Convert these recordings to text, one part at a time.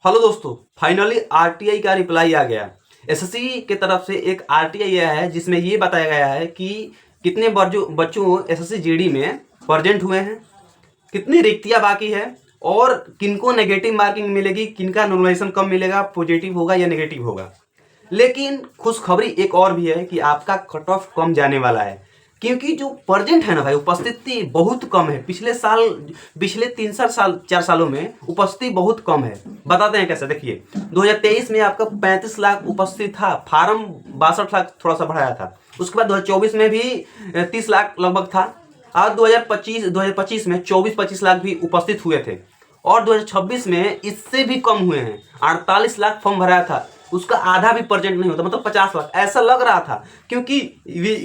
Hello दोस्तों, finally RTI का reply आ गया। एसएससी के तरफ से एक आरटीआई आया है जिसमें ये बताया गया है कि कितने बच्चों एसएससी जीडी में प्रेजेंट हुए हैं, कितनी रिक्तियां बाकी है और किनको नेगेटिव मार्किंग मिलेगी, किनका नॉर्मलाइजेशन कम मिलेगा, पॉजिटिव होगा या नेगेटिव होगा। लेकिन खुशखबरी एक और भी है कि आपका कट ऑफ कम जाने वाला है, क्योंकि जो प्रेजेंट है ना भाई, उपस्थिति बहुत कम है। पिछले 4 सालों में उपस्थिति बहुत कम है। बताते हैं कैसे। देखिए, 2023 में आपका 35 लाख उपस्थिति था, फार्म 62 लाख थोड़ा सा बढ़ाया था। उसके बाद 2024 में भी 30 लाख लगभग था, और 2025 में 24-25 लाख भी उपस्थित हुए थे, और 2026 में इससे भी कम हुए हैं। 48 लाख फॉर्म भराया था, उसका आधा भी प्रेजेंट नहीं होता, मतलब 50 लाख ऐसा लग रहा था। क्योंकि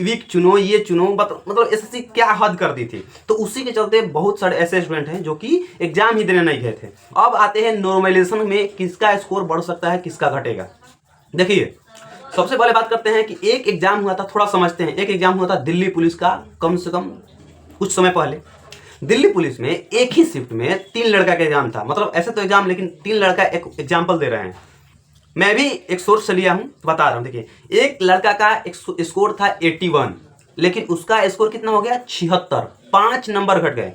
वीक चुनो, ये चुनो, मतलब एसएससी क्या हद कर दी थी। तो उसी के चलते बहुत सारे ऐसे स्टूडेंट हैं जो कि एग्जाम ही देने नहीं गए थे। अब आते हैं नॉर्मलाइजेशन में, किसका स्कोर बढ़ सकता है, किसका घटेगा। देखिए, सबसे पहले बात करते हैं कि एक एग्जाम हुआ था, थोड़ा समझते हैं। एक एग्जाम हुआ था दिल्ली पुलिस का, कम से कम कुछ समय पहले। दिल्ली पुलिस में एक ही शिफ्ट में 3 लड़का का एग्जाम था। मतलब ऐसे तो एग्जाम, लेकिन 3 लड़का एक एग्जाम्पल दे रहे हैं। मैं भी एक सोर्स से लिया हूं, बता रहा हूं। देखिए, एक लड़का का स्कोर था 81, लेकिन उसका स्कोर कितना हो गया, 76, 5 नंबर घट गए।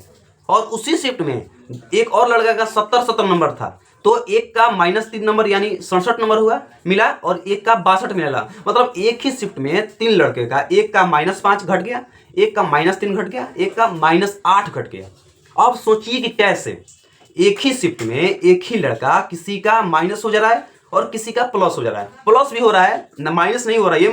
और उसी शिफ्ट में एक और लड़का का 70 नंबर था, तो एक का -3 नंबर यानी 67 नंबर हुआ मिला, और एक का 62 मिला। मतलब एक ही शिफ्ट में 3 लड़के का, एक का -5 घट गया, एक का -3 घट गया, एक का -8 घट गया। अब सोचिए कि कैसे एक ही शिफ्ट में एक ही लड़का, किसी का माइनस हो जा रहा है और किसी का प्लस हो जा रहा है। प्लस भी हो रहा है ना, माइनस नहीं हो रहा है। ये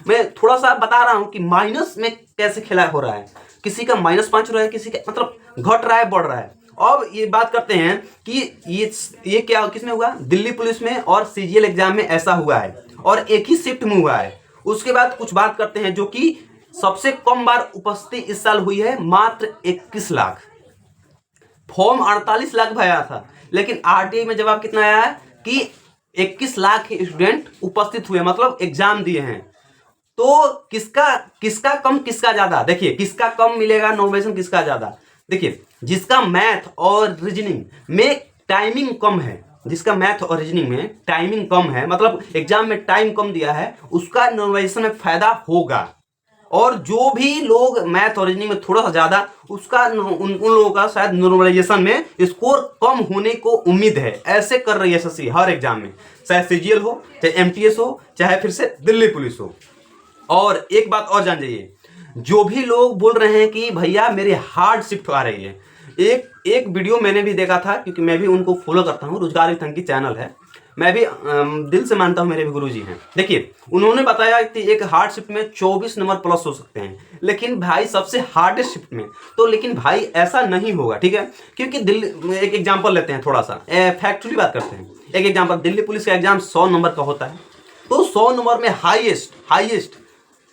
मैं थोड़ा सा बता रहा हूं कि माइनस में कैसे खेला हो रहा है। किसी का -5 हो रहा है, किसी का मतलब घट रहा है, बढ़ रहा है। अब ये बात करते हैं कि ये क्या किसमें हुआ, दिल्ली पुलिस में और सीजीएल एग्जाम में ऐसा हुआ है, और एक ही शिफ्ट में हुआ है। उसके बाद कुछ बात करते हैं, जो कि सबसे कम बार उपस्थिति इस साल हुई है, मात्र 21 लाख। फॉर्म 48 लाख भरा था, लेकिन आरटीआई में जवाब कितना आया है कि 21 लाख स्टूडेंट उपस्थित हुए, मतलब एग्जाम दिए हैं। तो किसका कम किसका ज्यादा। देखिए, किसका कम मिलेगा नॉर्मलाइजेशन, किसका ज्यादा। देखिए, जिसका मैथ और रीजनिंग में टाइमिंग कम है, जिसका मैथ और रीजनिंग में टाइमिंग कम है, मतलब एग्जाम में टाइम कम दिया है, उसका नॉर्मलाइजेशन में फायदा होगा। और जो भी लोग मैथ और रीजनिंग में थोड़ा सा ज्यादा, उसका उन लोगों का शायद नॉर्मलाइजेशन में स्कोर कम होने को उम्मीद है। ऐसे कर रही है एसएससी हर एग्जाम में, चाहे सीजीएल हो, चाहे एमटीएस हो, चाहे फिर से दिल्ली पुलिस हो। और एक बात और जान जाइए, जो भी लोग बोल रहे हैं कि भैया मेरे हार्ड शिफ्ट आ रही है, एक वीडियो मैंने भी देखा था, क्योंकि मैं भी उनको फॉलो करता हूँ, रोजगार विथंकी चैनल है, मैं भी दिल से मानता हूं, मेरे भी गुरुजी हैं। देखिए, उन्होंने बताया कि एक हार्ड शिफ्ट में 24 नंबर प्लस हो सकते हैं, लेकिन भाई सबसे हार्डेस्ट शिफ्ट में तो, लेकिन भाई ऐसा नहीं होगा, ठीक है। क्योंकि दिल्ली, एक एग्जांपल लेते हैं, थोड़ा सा फैक्चुअली बात करते हैं। एक एग्जांपल, दिल्ली पुलिस का एग्जाम 100 नंबर का होता है, तो 100 नंबर में हाईएस्ट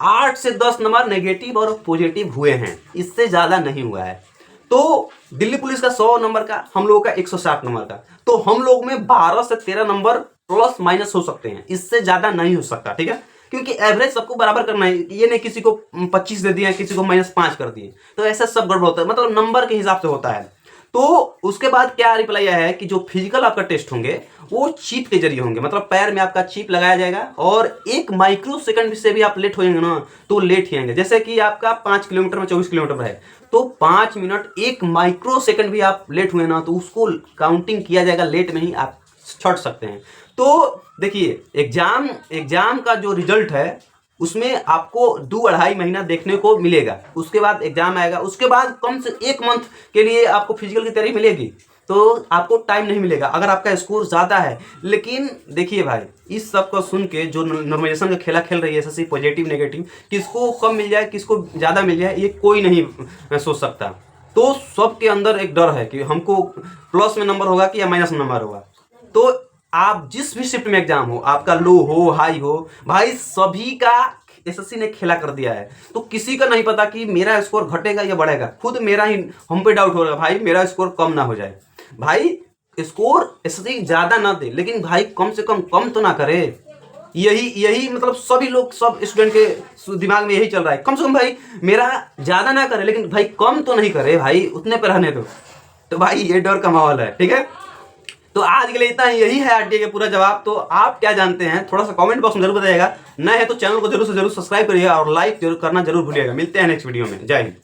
8 से 10 नंबर नेगेटिव और पॉजिटिव हुए हैं, इससे ज्यादा नहीं हुआ है। तो दिल्ली पुलिस का 100 नंबर का, हम लोगों का 160 नंबर का, तो हम लोग में 12 से 13 नंबर प्लस माइनस हो सकते हैं, इससे ज्यादा नहीं हो सकता, ठीक है। क्योंकि एवरेज सबको बराबर करना है, ये नहीं किसी को 25 दे दिया, किसी को -5 कर दिए, तो ऐसा सब गड़बड़ होता है, मतलब नंबर के हिसाब से होता है। तो उसके बाद क्या रिप्लाई आया है कि जो फिजिकल आपका टेस्ट होंगे वो चिप के जरिए होंगे, मतलब पैर में आपका चिप लगाया जाएगा, और 1 माइक्रो सेकंड से भी आप लेट होंगे ना, तो लेट ही आएंगे। जैसे कि आपका 5 किलोमीटर में 24 किलोमीटर है, तो 5 मिनट 1 माइक्रो सेकंड भी आप लेट हुए ना, तो उसको काउंटिंग किया जाएगा, लेट में ही आप छट सकते हैं। तो देखिए, एग्जाम का जो रिजल्ट है, उसमें आपको 2-2.5 महीना देखने को मिलेगा। उसके बाद एग्जाम आएगा, उसके बाद कम से 1 मंथ के लिए आपको फिजिकल की तैयारी मिलेगी, तो आपको टाइम नहीं मिलेगा अगर आपका स्कोर ज्यादा है। लेकिन देखिए भाई, इस सब को सुन के जो नॉर्मलाइजेशन का खेला खेल रही है एसएससी, पॉजिटिव नेगेटिव, किसको कम मिल जाए, किसको ज्यादा मिल जाए, ये कोई नहीं सोच सकता। तो सबके अंदर एक डर है कि हमको प्लस में नंबर होगा कि या माइनस में नंबर होगा। तो आप जिस भी शिफ्ट में एग्जाम हो, आपका लो हो हाई हो, भाई सभी का एसएससी ने खेला कर दिया है। तो किसी का नहीं पता कि मेरा स्कोर घटेगा या बढ़ेगा, खुद मेरा ही हम पे डाउट हो रहा है, भाई मेरा स्कोर कम ना हो जाए। भाई स्कोर एसएससी ज्यादा ना दे, लेकिन भाई कम से कम तो ना करे। यही मतलब सभी लोग, सब स्टूडेंट के दिमाग में यही चल रहा है, कम से कम भाई मेरा ज्यादा ना करे, लेकिन भाई कम तो नहीं करे, भाई उतने पर रहने दो। तो भाई ये डर का माहौल है, ठीक है। तो आज के लिए इतना ही, यही है आरटीआई का पूरा जवाब। तो आप क्या जानते हैं थोड़ा सा कमेंट बॉक्स में जरूर बताइएगा। नए है तो चैनल को जरूर से जरूर सब्सक्राइब करिएगा और लाइक जरूर करना जरूर भूलिएगा। मिलते हैं नेक्स्ट वीडियो में। जय हिंद।